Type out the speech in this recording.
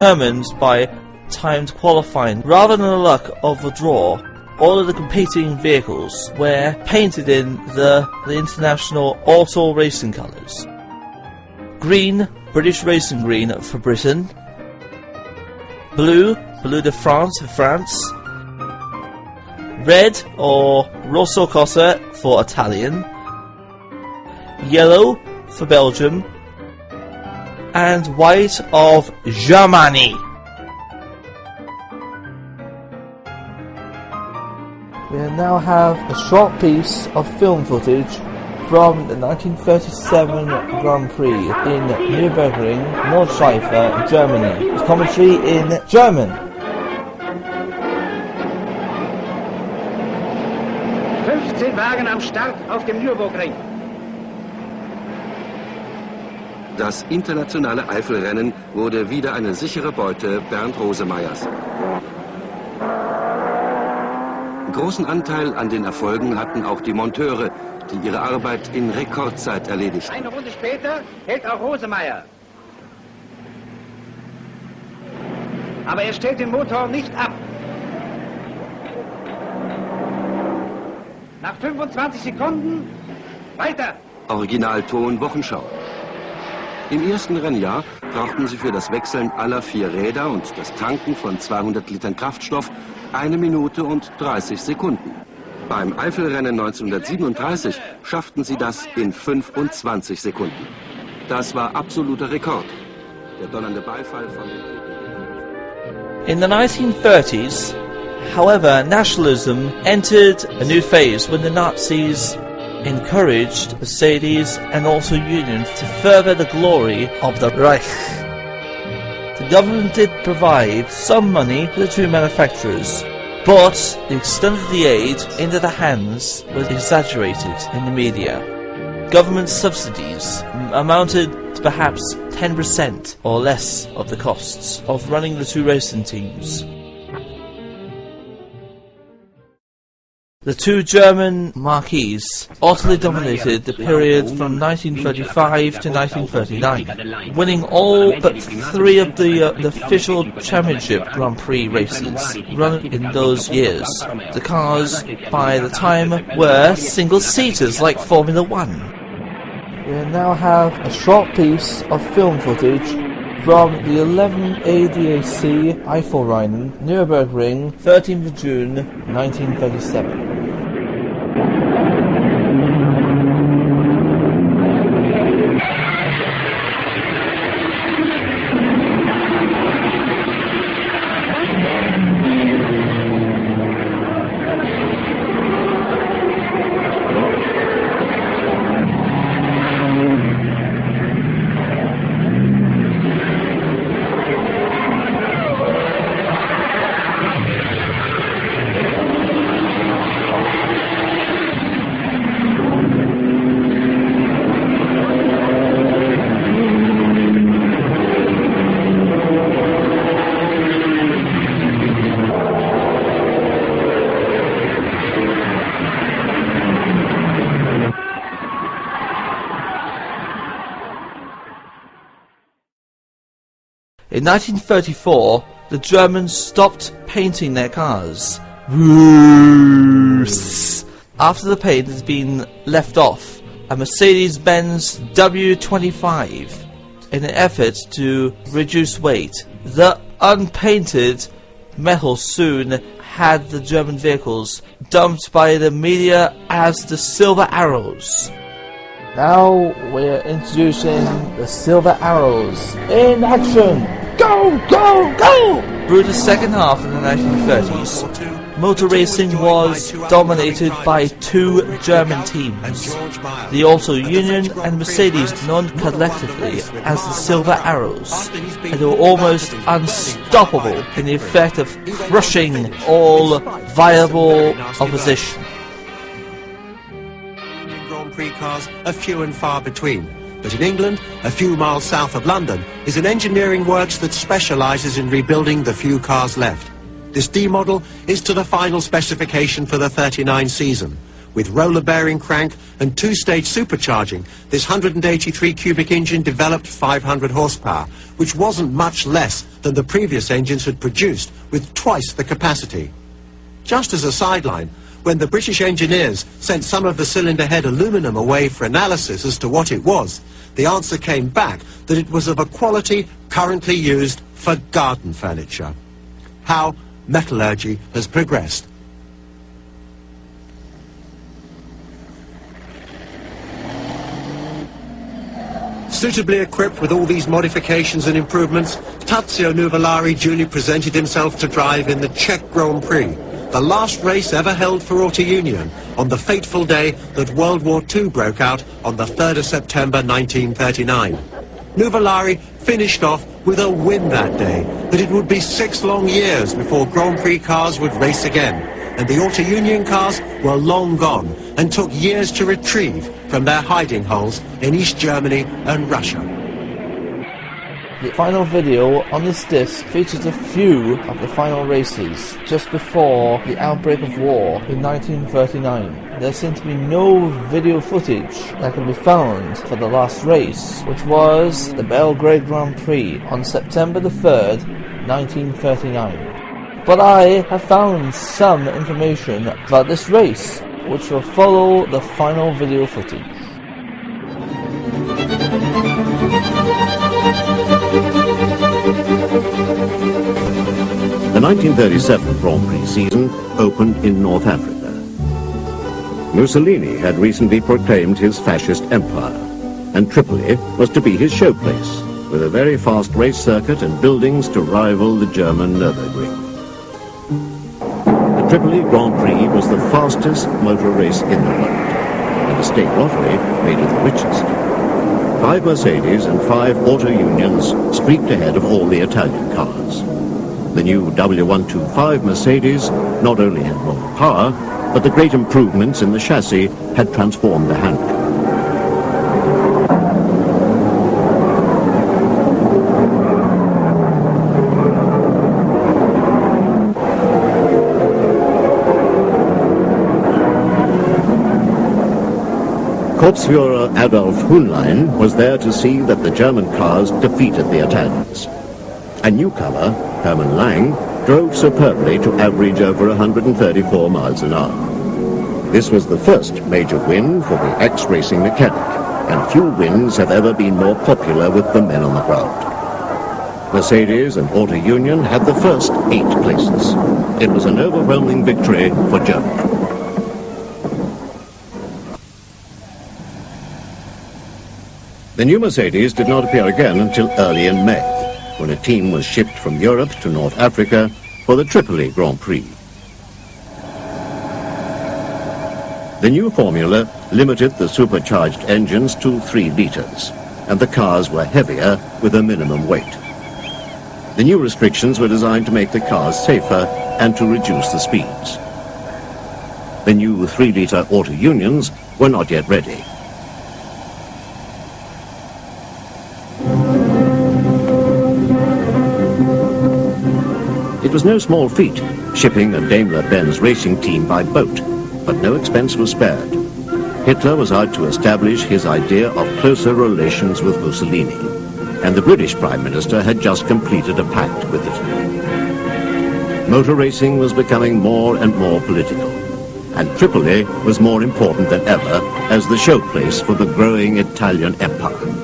determined by timed qualifying. Rather than the luck of a draw, all of the competing vehicles were painted in the international auto racing colours. Green, British racing green for Britain. Blue, Bleu de France for France. Red, or Rosso Cosa for Italian. Yellow for Belgium. And white of Germany. We now have a short piece of film footage from the 1937 Grand Prix in Nürburgring, Nordschleife, Germany. With commentary in German. 15 Wagen am Start auf dem Nürburgring. Das internationale Eifelrennen wurde wieder eine sichere Beute Bernd Rosemeyers. Großen Anteil an den Erfolgen hatten auch die Monteure, die ihre Arbeit in Rekordzeit erledigten. Eine Runde später hält auch Rosemeyer. Aber er stellt den Motor nicht ab. Nach 25 Sekunden weiter. Originalton Wochenschau. Im ersten Rennjahr brauchten sie für das Wechseln aller 4 Räder und das Tanken von 200 Litern Kraftstoff 1 Minute und 30 Sekunden. Beim Eifelrennen 1937 schafften sie das in 25 Sekunden. Das war absoluter Rekord. Der donnernde Beifall von den... In the 1930s, however, nationalism entered a new phase when the Nazis encouraged Mercedes and also Union to further the glory of the Reich. The government did provide some money to the two manufacturers, but the extent of the aid into the hands was exaggerated in the media. Government subsidies amounted to perhaps 10% or less of the costs of running the two racing teams. The two German marques utterly dominated the period from 1935 to 1939, winning all but 3 of the official championship Grand Prix races run in those years. The cars, by the time, were single-seaters like Formula One. We now have a short piece of film footage from the 11 ADAC Eifelrennen, Nürburgring, 13th of June 1937. In 1934, the Germans stopped painting their cars. After the paint has been left off, a Mercedes-Benz W25 in an effort to reduce weight. The unpainted metal soon had the German vehicles dumped by the media as the Silver Arrows. Now we're introducing the Silver Arrows in action! Go, go, go! Through the second half of the 1930s, motor racing was dominated by 2 German teams, the Auto Union and Mercedes, known collectively as the Silver Arrows, and they were almost unstoppable in the effect of crushing all viable opposition. Grand Prix cars are few and far between. But in England, a few miles south of London, is an engineering works that specialises in rebuilding the few cars left. This D model is to the final specification for the 39 season, With roller bearing crank and two-stage supercharging, this 183 cubic engine developed 500 horsepower, which wasn't much less than the previous engines had produced, with twice the capacity. Just as a sideline, when the British engineers sent some of the cylinder head aluminum away for analysis as to what it was, the answer came back that it was of a quality currently used for garden furniture. How metallurgy has progressed. Suitably equipped with all these modifications and improvements, Tazio Nuvolari duly presented himself to drive in the Czech Grand Prix, the last race ever held for Auto Union, on the fateful day that World War II broke out on the 3rd of September 1939. Nuvolari finished off with a win that day, but it would be 6 long years before Grand Prix cars would race again, and the Auto Union cars were long gone and took years to retrieve from their hiding holes in East Germany and Russia. The final video on this disc features a few of the final races just before the outbreak of war in 1939. There seems to be no video footage that can be found for the last race, which was the Belgrade Grand Prix on September the 3rd, 1939. But I have found some information about this race, which will follow the final video footage. The 1937 Grand Prix season opened in North Africa. Mussolini had recently proclaimed his fascist empire, and Tripoli was to be his showplace, with a very fast race circuit and buildings to rival the German Nürburgring. The Tripoli Grand Prix was the fastest motor race in the world, and the state lottery made it the richest. 5 Mercedes and 5 Auto Unions streaked ahead of all the Italian cars. The new W125 Mercedes not only had more power, but the great improvements in the chassis had transformed the handling. Kurzführer Adolf Huhnlein was there to see that the German cars defeated the Italians. A newcomer, Hermann Lang, drove superbly to average over 134 miles an hour. This was the first major win for the ex-racing mechanic, and few wins have ever been more popular with the men on the ground. Mercedes and Auto Union had the first 8 places. It was an overwhelming victory for Germany. The new Mercedes did not appear again until early in May, when a team was shipped from Europe to North Africa for the Tripoli Grand Prix. The new formula limited the supercharged engines to 3 litres, and the cars were heavier with a minimum weight. The new restrictions were designed to make the cars safer and to reduce the speeds. The new 3-litre Auto Unions were not yet ready. It was no small feat, shipping a Daimler-Benz racing team by boat, but no expense was spared. Hitler was out to establish his idea of closer relations with Mussolini, and the British Prime Minister had just completed a pact with Italy. Motor racing was becoming more and more political, and Tripoli was more important than ever as the showplace for the growing Italian empire.